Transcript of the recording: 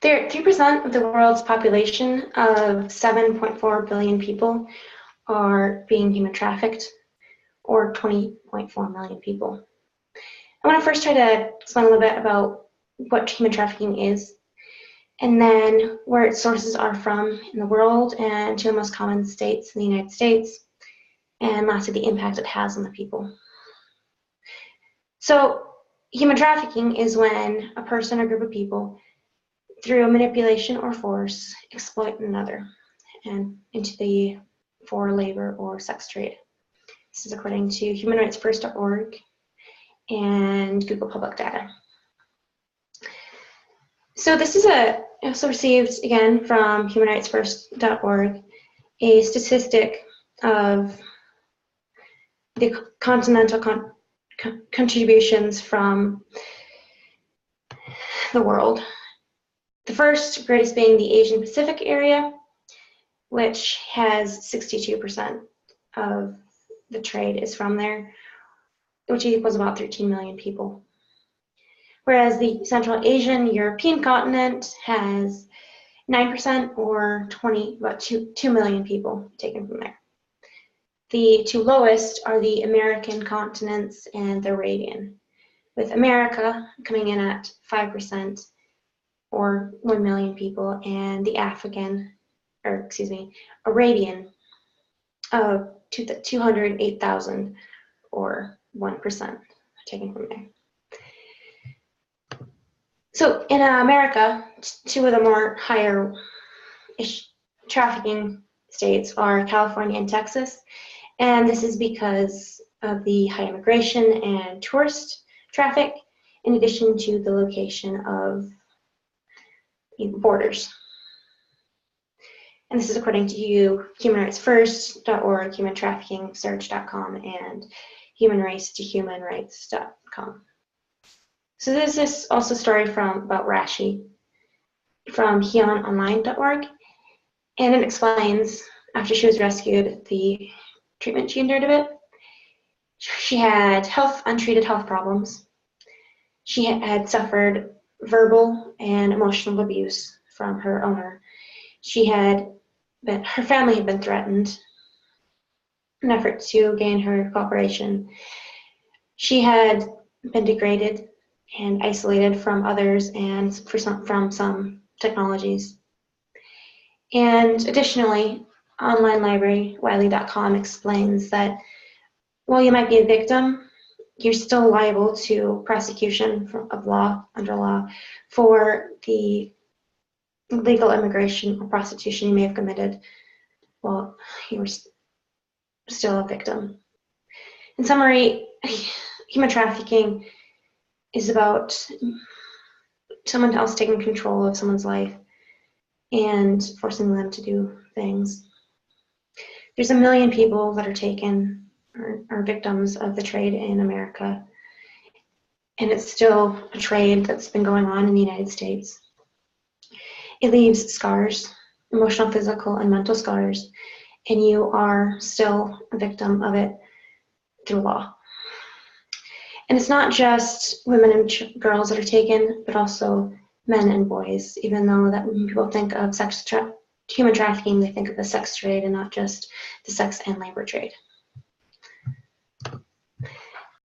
3% of the world's population of 7.4 billion people are being human trafficked, or 20.4 million people. I want to first try to explain a little bit about what human trafficking is, and then where its sources are from in the world, and two of the most common states in the United States, and lastly, the impact it has on the people. So, human trafficking is when a person or group of people, through manipulation or force, exploit another and for labor or sex trade. This is according to humanrightsfirst.org and Google Public Data. So this is also received again from humanrightsfirst.org, a statistic of the continental contributions from the world. The first greatest being the Asian Pacific area, which has 62% of the trade is from there, which equals about 13 million people. Whereas the Central Asian European continent has 9%, or about 2 million people taken from there. The two lowest are the American continents and the Arabian, with America coming in at 5%, or 1 million people, and the Arabian of 208,000, or 1% taken from there. So in America, two of the more higher trafficking states are California and Texas, and this is because of the high immigration and tourist traffic, in addition to the location of borders. And this is according to humanrightsfirst.org, humantraffickingsearch.com, and humanracetohumanrights.com. So this is also a story about Rashi from hyononline.org, and it explains after she was rescued the treatment she endured of it. She had untreated health problems. She had suffered verbal and emotional abuse from her owner. Her family had been threatened in an effort to gain her cooperation. She had been degraded and isolated from others and from some technologies. And additionally, online library Wiley.com explains that while you might be a victim, you're still liable to prosecution under law for the illegal immigration or prostitution you may have committed while you were still a victim. In summary, human trafficking is about someone else taking control of someone's life and forcing them to do things. There's 1 million people that are taken or are victims of the trade in America, and it's still a trade that's been going on in the United States. It leaves scars, emotional, physical, and mental scars, and you are still a victim of it through law. And it's not just women and girls that are taken, but also men and boys, even though that when people think of human trafficking, they think of the sex trade and not just the sex and labor trade.